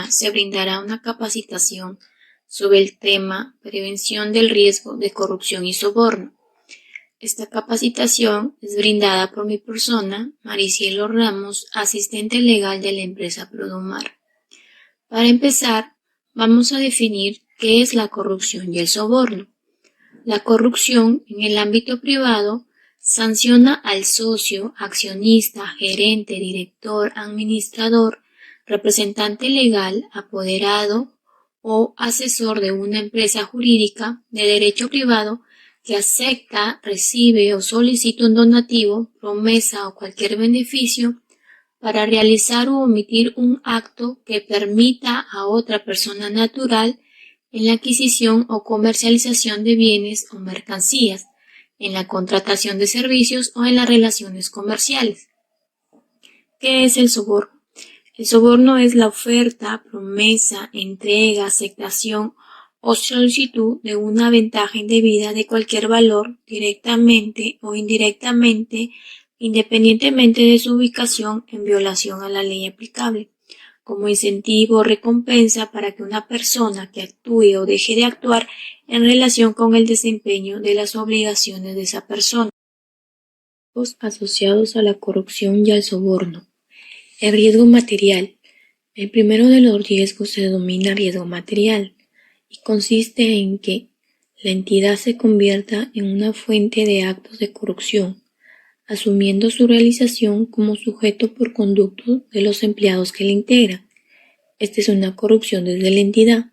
Se brindará una capacitación sobre el tema Prevención del riesgo de corrupción y soborno. Esta capacitación es brindada por mi persona, Maricielo Ramos, asistente legal de la empresa Produmar. Para empezar, vamos a definir qué es la corrupción y el soborno. La corrupción en el ámbito privado sanciona al socio, accionista, gerente, director, administrador, representante legal, apoderado o asesor de una empresa jurídica de derecho privado que acepta, recibe o solicita un donativo, promesa o cualquier beneficio para realizar o omitir un acto que permita a otra persona natural en la adquisición o comercialización de bienes o mercancías, en la contratación de servicios o en las relaciones comerciales. ¿Qué es el soborno? El soborno es la oferta, promesa, entrega, aceptación o solicitud de una ventaja indebida de cualquier valor, directamente o indirectamente, independientemente de su ubicación, en violación a la ley aplicable, como incentivo o recompensa para que una persona que actúe o deje de actuar en relación con el desempeño de las obligaciones de esa persona. Asociados a la corrupción y al soborno. El riesgo material. El primero de los riesgos se denomina riesgo material y consiste en que la entidad se convierta en una fuente de actos de corrupción, asumiendo su realización como sujeto por conducto de los empleados que la integran. Esta es una corrupción desde la entidad,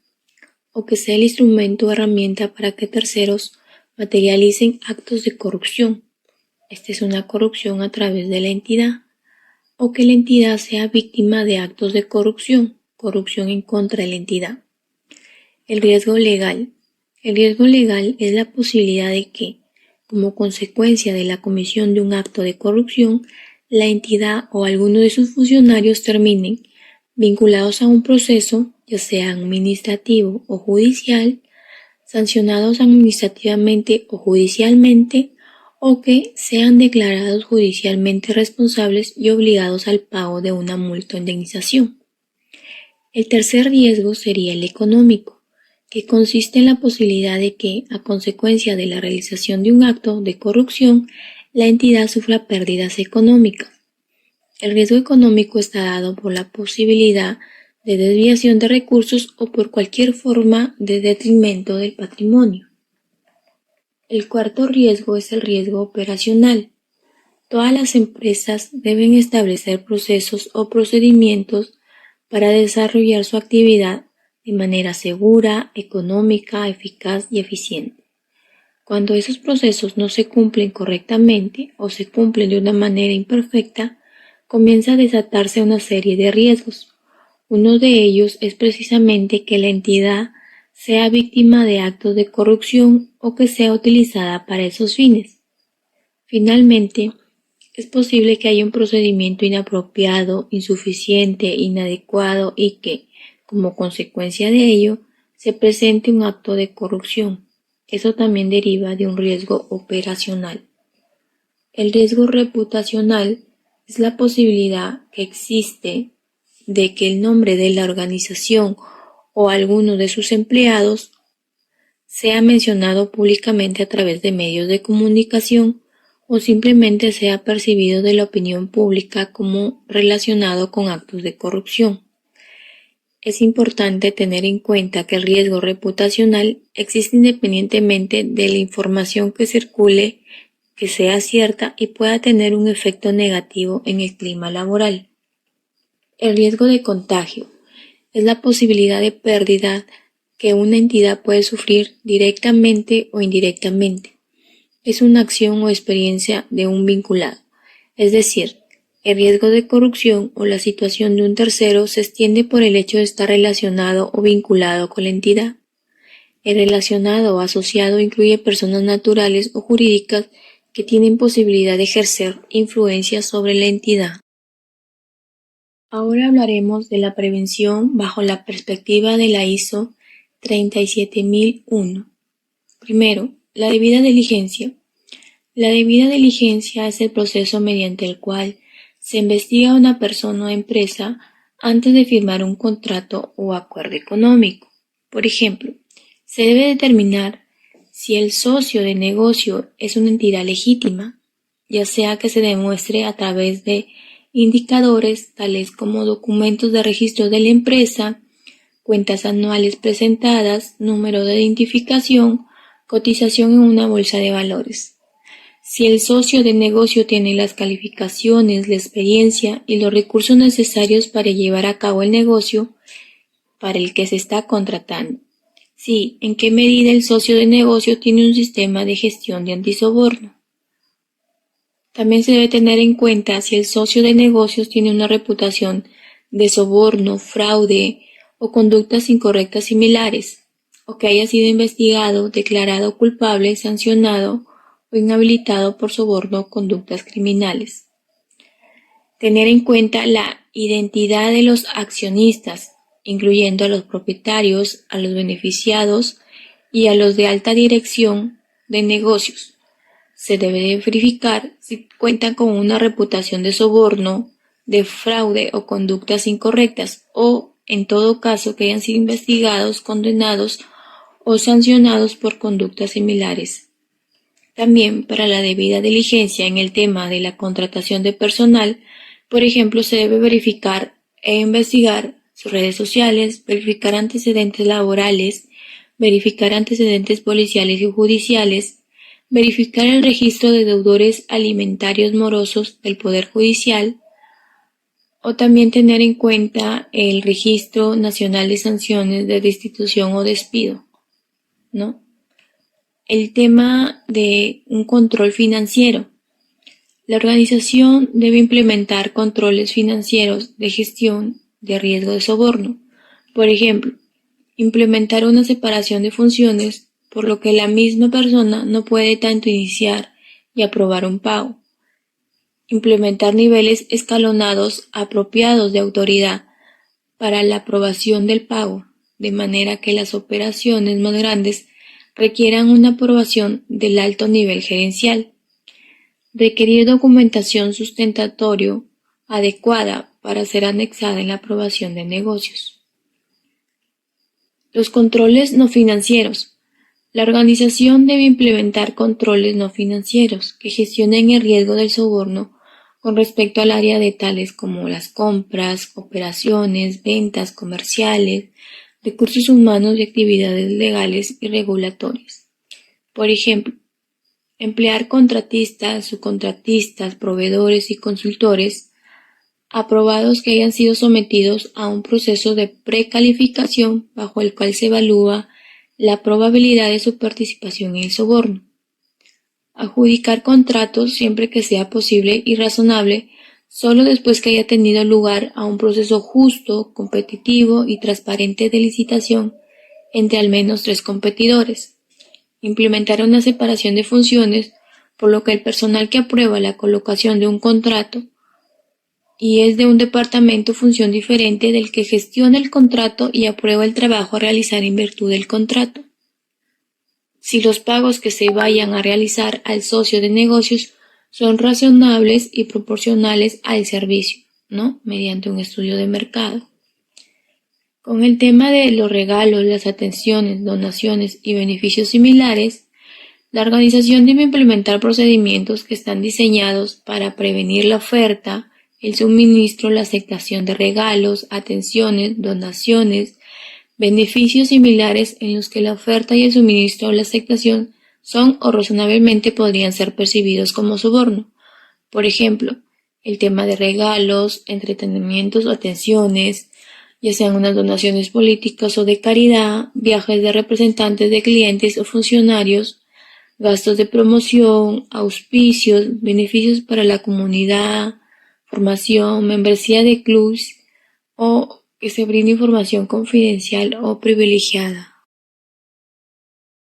o que sea el instrumento o herramienta para que terceros materialicen actos de corrupción. Esta es una corrupción a través de la entidad, o que la entidad sea víctima de actos de corrupción, corrupción en contra de la entidad. El riesgo legal. El riesgo legal es la posibilidad de que, como consecuencia de la comisión de un acto de corrupción, la entidad o alguno de sus funcionarios terminen vinculados a un proceso, ya sea administrativo o judicial, sancionados administrativamente o judicialmente, o que sean declarados judicialmente responsables y obligados al pago de una multa o indemnización. El tercer riesgo sería el económico, que consiste en la posibilidad de que, a consecuencia de la realización de un acto de corrupción, la entidad sufra pérdidas económicas. El riesgo económico está dado por la posibilidad de desviación de recursos o por cualquier forma de detrimento del patrimonio. El cuarto riesgo es el riesgo operacional. Todas las empresas deben establecer procesos o procedimientos para desarrollar su actividad de manera segura, económica, eficaz y eficiente. Cuando esos procesos no se cumplen correctamente o se cumplen de una manera imperfecta, comienza a desatarse una serie de riesgos. Uno de ellos es precisamente que la entidad sea víctima de actos de corrupción o que sea utilizada para esos fines. Finalmente, es posible que haya un procedimiento inapropiado, insuficiente, inadecuado y que, como consecuencia de ello, se presente un acto de corrupción. Eso también deriva de un riesgo operacional. El riesgo reputacional es la posibilidad que existe de que el nombre de la organización o alguno de sus empleados sea mencionado públicamente a través de medios de comunicación o simplemente sea percibido de la opinión pública como relacionado con actos de corrupción. Es importante tener en cuenta que el riesgo reputacional existe independientemente de la información que circule, que sea cierta y pueda tener un efecto negativo en el clima laboral. El riesgo de contagio es la posibilidad de pérdida que una entidad puede sufrir directamente o indirectamente. Es una acción o experiencia de un vinculado, es decir, el riesgo de corrupción o la situación de un tercero se extiende por el hecho de estar relacionado o vinculado con la entidad. El relacionado o asociado incluye personas naturales o jurídicas que tienen posibilidad de ejercer influencia sobre la entidad. Ahora hablaremos de la prevención bajo la perspectiva de la ISO 37001. Primero, la debida diligencia. La debida diligencia es el proceso mediante el cual se investiga a una persona o empresa antes de firmar un contrato o acuerdo económico. Por ejemplo, se debe determinar si el socio de negocio es una entidad legítima, ya sea que se demuestre a través de indicadores tales como documentos de registro de la empresa, cuentas anuales presentadas, número de identificación, cotización en una bolsa de valores. Si el socio de negocio tiene las calificaciones, la experiencia y los recursos necesarios para llevar a cabo el negocio para el que se está contratando. Sí, en qué medida el socio de negocio tiene un sistema de gestión de antisoborno. También se debe tener en cuenta si el socio de negocios tiene una reputación de soborno, fraude o conductas incorrectas similares, o que haya sido investigado, declarado culpable, sancionado o inhabilitado por soborno o conductas criminales. Tener en cuenta la identidad de los accionistas, incluyendo a los propietarios, a los beneficiados y a los de alta dirección de negocios. Se debe de verificar si cuentan con una reputación de soborno, de fraude o conductas incorrectas, o, en todo caso, que hayan sido investigados, condenados o sancionados por conductas similares. También, para la debida diligencia en el tema de la contratación de personal, por ejemplo, se debe verificar e investigar sus redes sociales, verificar antecedentes laborales, verificar antecedentes policiales y judiciales, verificar el registro de deudores alimentarios morosos del Poder Judicial, o también tener en cuenta el Registro Nacional de Sanciones de Destitución o Despido, ¿no? El tema de un control financiero. La organización debe implementar controles financieros de gestión de riesgo de soborno. Por ejemplo, implementar una separación de funciones, por lo que la misma persona no puede tanto iniciar y aprobar un pago. Implementar niveles escalonados apropiados de autoridad para la aprobación del pago, de manera que las operaciones más grandes requieran una aprobación del alto nivel gerencial. Requerir documentación sustentatorio adecuada para ser anexada en la aprobación de negocios. Los controles no financieros. La organización debe implementar controles no financieros que gestionen el riesgo del soborno con respecto al área de tales como las compras, operaciones, ventas comerciales, recursos humanos y actividades legales y regulatorias. Por ejemplo, emplear contratistas, subcontratistas, proveedores y consultores aprobados que hayan sido sometidos a un proceso de precalificación bajo el cual se evalúa la probabilidad de su participación en el soborno. Adjudicar contratos siempre que sea posible y razonable, solo después que haya tenido lugar a un proceso justo, competitivo y transparente de licitación entre al menos 3 competidores. Implementar una separación de funciones, por lo que el personal que aprueba la colocación de un contrato y es de un departamento o función diferente del que gestiona el contrato y aprueba el trabajo a realizar en virtud del contrato. Si los pagos que se vayan a realizar al socio de negocios son razonables y proporcionales al servicio, ¿no? Mediante un estudio de mercado. Con el tema de los regalos, las atenciones, donaciones y beneficios similares, la organización debe implementar procedimientos que están diseñados para prevenir la oferta, el suministro, la aceptación de regalos, atenciones, donaciones, beneficios similares en los que la oferta y el suministro o la aceptación son o razonablemente podrían ser percibidos como soborno. Por ejemplo, el tema de regalos, entretenimientos o atenciones, ya sean unas donaciones políticas o de caridad, viajes de representantes de clientes o funcionarios, gastos de promoción, auspicios, beneficios para la comunidad, formación, membresía de clubs o que se brinde información confidencial o privilegiada.